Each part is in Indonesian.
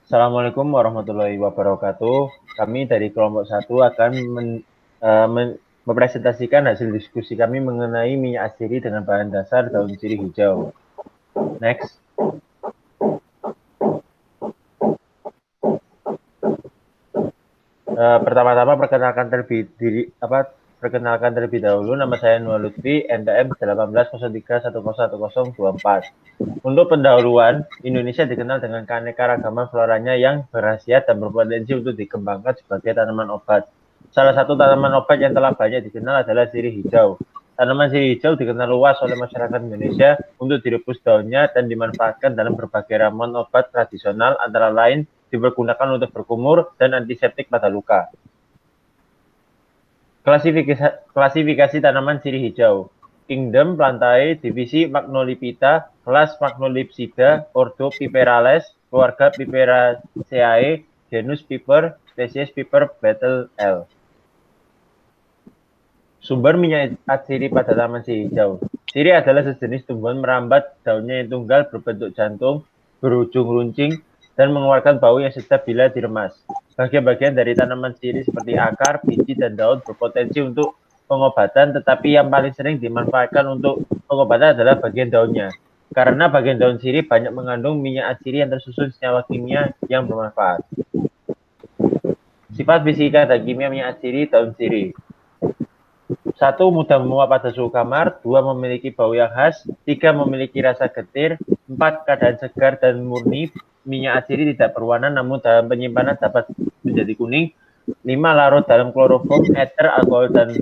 Assalamualaikum warahmatullahi wabarakatuh. Kami dari kelompok satu akan mempresentasikan hasil diskusi kami mengenai minyak atsiri dengan bahan dasar daun sirih hijau. Next. Pertama-tama perkenalkan terlebih dahulu. Nama saya Nuah Lutfi, NPM 1803101024. Untuk pendahuluan, Indonesia dikenal dengan keanekaragaman floranya yang berkhasiat dan berpotensi untuk dikembangkan sebagai tanaman obat. Salah satu tanaman obat yang telah banyak dikenal adalah sirih hijau. Tanaman sirih hijau dikenal luas oleh masyarakat Indonesia untuk direbus daunnya dan dimanfaatkan dalam berbagai ramuan obat tradisional, antara lain dipergunakan untuk berkumur dan antiseptik pada luka. Klasifikasi tanaman sirih hijau. Kingdom Plantae, divisi Magnolipita, kelas Magnolipsida, ordo Piperales, keluarga Piperaceae, genus Piper, spesies Piper Betel L. Sumber minyak atsiri pada tanaman sirih hijau. Sirih adalah sejenis tumbuhan merambat, daunnya yang tunggal berbentuk jantung, berujung runcing, dan mengeluarkan bau yang sedap bila diremas. Bagian-bagian dari tanaman sirih seperti akar, biji, dan daun berpotensi untuk pengobatan, tetapi yang paling sering dimanfaatkan untuk pengobatan adalah bagian daunnya. Karena bagian daun sirih banyak mengandung minyak atsiri yang tersusun senyawa kimia yang bermanfaat. Sifat fisika dan kimia minyak atsiri daun sirih. 1. Mudah menguap pada suhu kamar. 2. Memiliki bau yang khas. 3. Memiliki rasa getir. 4. Keadaan segar dan murni. Minyak atsiri tidak berwarna, namun dalam penyimpanan dapat menjadi kuning. 5. Larut dalam kloroform, ether, alkohol, dan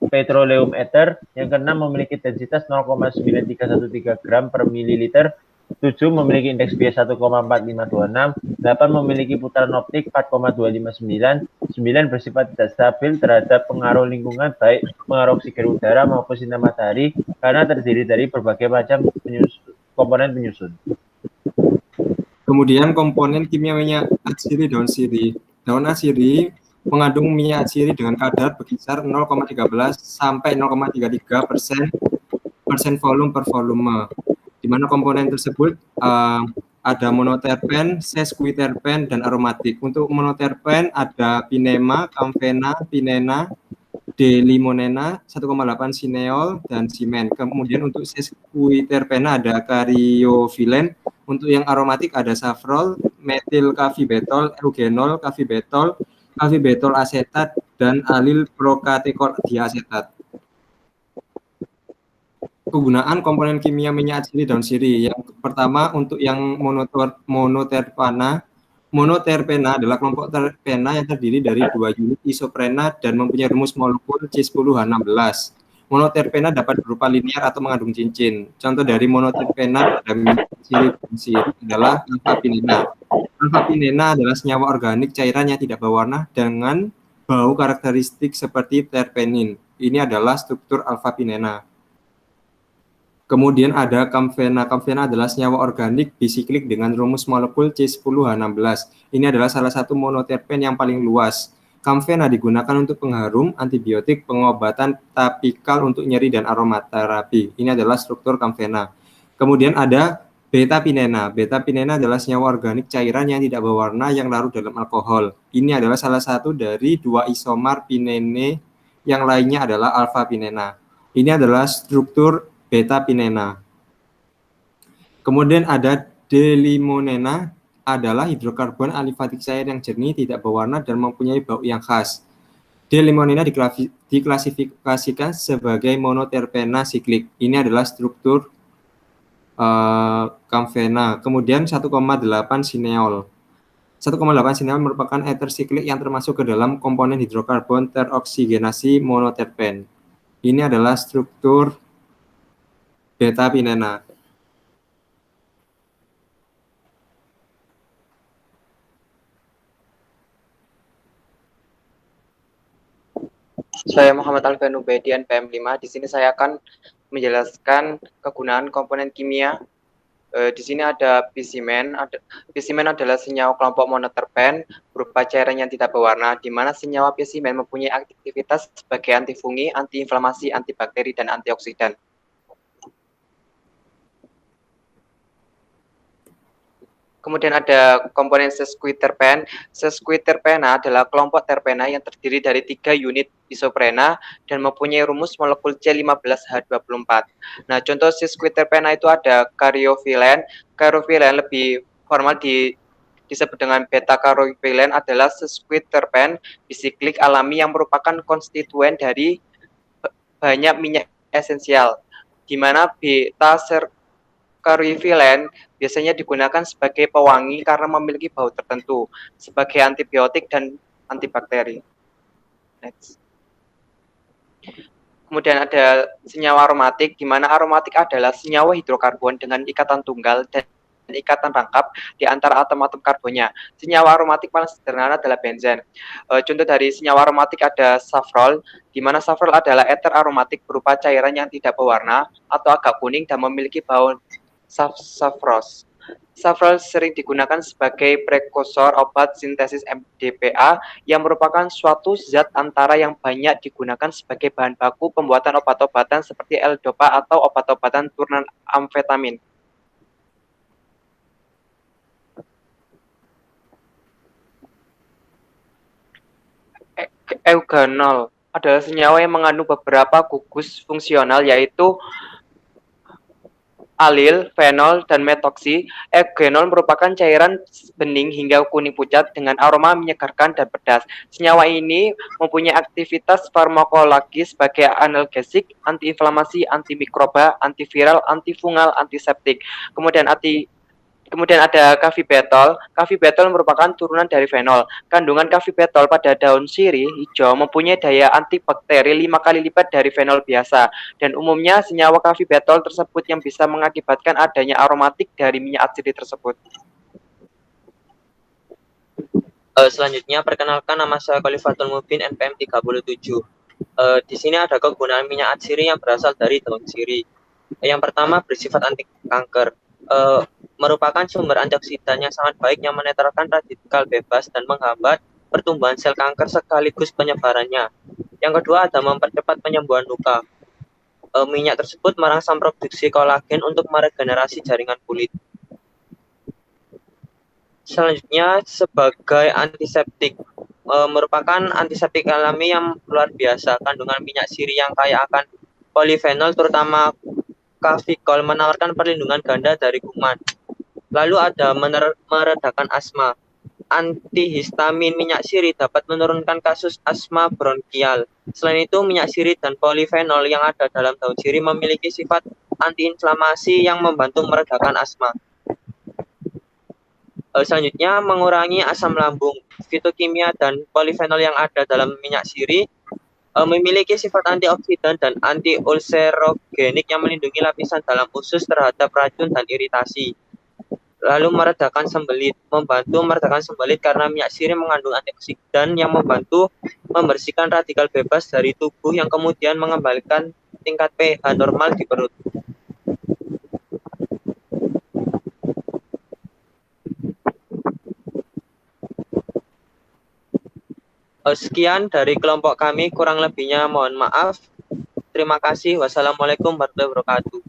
petroleum ether. Yang keenam, memiliki densitas 0,9313 gram per mililiter. 7. Memiliki indeks bias 1,4526. 8. Memiliki putaran optik 4,259. 9. Bersifat tidak stabil terhadap pengaruh lingkungan, baik pengaruh oksigen udara maupun sinar matahari, karena terdiri dari berbagai macam komponen penyusun. Kemudian komponen kimia minyak atsiri daun sirih. Daun atsiri mengandung minyak atsiri dengan kadar berkisar 0,13 sampai 0,33% volume per volume. Di mana komponen tersebut ada monoterpen, sesquiterpen, dan aromatik. Untuk monoterpen ada pinema, camphena, pinena, D-limonena, 1,8 sineol, dan simen. Kemudian untuk sesquiterpena ada caryophyllene. Untuk yang aromatik ada safrol, metil kafibetol, eugenol, kafibetol asetat, dan alil prokatekol diasetat. Kegunaan komponen kimia minyak atsiri daun sirih. Yang pertama, untuk yang monoterpena adalah kelompok terpena yang terdiri dari 2 unit isoprena dan mempunyai rumus molekul C10H16. Monoterpena dapat berupa linear atau mengandung cincin. Contoh dari monoterpena pada minyak atsiri daun sirih adalah alpha-pinena. Alpha-pinena adalah senyawa organik cairan yang tidak berwarna dengan bau karakteristik seperti terpenin. Ini adalah struktur alpha-pinena. Kemudian ada camphena. Camphena adalah senyawa organik bisiklik dengan rumus molekul C10H16. Ini adalah salah satu monoterpen yang paling luas. Camphena digunakan untuk pengharum, antibiotik, pengobatan tapikal untuk nyeri dan aromaterapi. Ini adalah struktur camphena. Kemudian ada beta-pinena. Beta-pinena adalah senyawa organik cairan yang tidak berwarna yang larut dalam alkohol. Ini adalah salah satu dari 2 isomer pinene, yang lainnya adalah alpha-pinena. Ini adalah struktur beta-pinena. Kemudian ada D-limonena, adalah hidrokarbon alifatik cair yang jernih, tidak berwarna, dan mempunyai bau yang khas. D-limonena diklasifikasikan sebagai monoterpena siklik. Ini adalah struktur camphena. Kemudian 1,8 sineol. 1,8 sineol merupakan ether siklik yang termasuk ke dalam komponen hidrokarbon teroksigenasi monoterpen. Ini adalah struktur beta-pinena. Saya Muhammad Alfian Ubaidi, NPM 5. Di sini saya akan menjelaskan kegunaan komponen kimia. Di sini ada pisimen. Pisimen adalah senyawa kelompok monoterpen berupa cairan yang tidak berwarna, di mana senyawa pisimen mempunyai aktivitas sebagai antifungi, antiinflamasi, antibakteri, dan antioksidan. Kemudian ada komponen sesquiterpen. Sesquiterpena adalah kelompok terpena yang terdiri dari 3 unit isoprena dan mempunyai rumus molekul C15H24. Nah, contoh sesquiterpena itu ada karyofilen. Karyofilen lebih formal disebut dengan beta karyofilen adalah sesquiterpen bisiklik alami yang merupakan konstituen dari banyak minyak esensial, di mana beta karyofilen biasanya digunakan sebagai pewangi karena memiliki bau tertentu, sebagai antibiotik dan antibakteri. Next. Kemudian ada senyawa aromatik, di mana aromatik adalah senyawa hidrokarbon dengan ikatan tunggal dan ikatan rangkap di antara atom-atom karbonnya. Senyawa aromatik paling sederhana adalah benzen. Contoh dari senyawa aromatik ada safrol, di mana safrol adalah eter aromatik berupa cairan yang tidak berwarna atau agak kuning dan memiliki bau safros. Safrol sering digunakan sebagai prekursor obat sintesis MDPA yang merupakan suatu zat antara yang banyak digunakan sebagai bahan baku pembuatan obat-obatan seperti L-dopa atau obat-obatan turunan amfetamin. Eugenol adalah senyawa yang mengandung beberapa gugus fungsional yaitu alil, fenol, dan metoksi. Eugenol merupakan cairan bening hingga kuning pucat dengan aroma menyegarkan dan pedas. Senyawa ini mempunyai aktivitas farmakologis sebagai analgesik, antiinflamasi, antimikroba, antiviral, antifungal, antiseptik. Kemudian ada kafibetol. Kafibetol merupakan turunan dari fenol. Kandungan kafibetol pada daun sirih hijau mempunyai daya antibakteri 5 kali lipat dari fenol biasa. Dan umumnya senyawa kafibetol tersebut yang bisa mengakibatkan adanya aromatik dari minyak atsiri tersebut. Selanjutnya, perkenalkan nama saya Khalifatul Mubin, NPM 37. Di sini ada kegunaan minyak atsiri yang berasal dari daun sirih. Yang pertama bersifat anti kanker. Merupakan sumber antioksidan yang sangat baik yang menetralkan radikal bebas dan menghambat pertumbuhan sel kanker sekaligus penyebarannya. Yang kedua ada mempercepat penyembuhan luka. Minyak tersebut merangsang produksi kolagen untuk meregenerasi jaringan kulit. Selanjutnya sebagai antiseptik, merupakan antiseptik alami yang luar biasa. Kandungan minyak sirih yang kaya akan polifenol terutama kafikol menawarkan perlindungan ganda dari kuman. Lalu ada meredakan asma. Antihistamin minyak sirih dapat menurunkan kasus asma bronkial. Selain itu, minyak sirih dan polifenol yang ada dalam daun sirih memiliki sifat antiinflamasi yang membantu meredakan asma. Selanjutnya, mengurangi asam lambung. Fitokimia dan polifenol yang ada dalam minyak sirih memiliki sifat antioksidan dan antiulcerogenik yang melindungi lapisan dalam usus terhadap racun dan iritasi. Lalu meredakan sembelit, membantu meredakan sembelit karena minyak sirih mengandung antioksidan yang membantu membersihkan radikal bebas dari tubuh yang kemudian mengembalikan tingkat pH normal di perut. Sekian dari kelompok kami, kurang lebihnya mohon maaf. Terima kasih. Wassalamualaikum warahmatullahi wabarakatuh.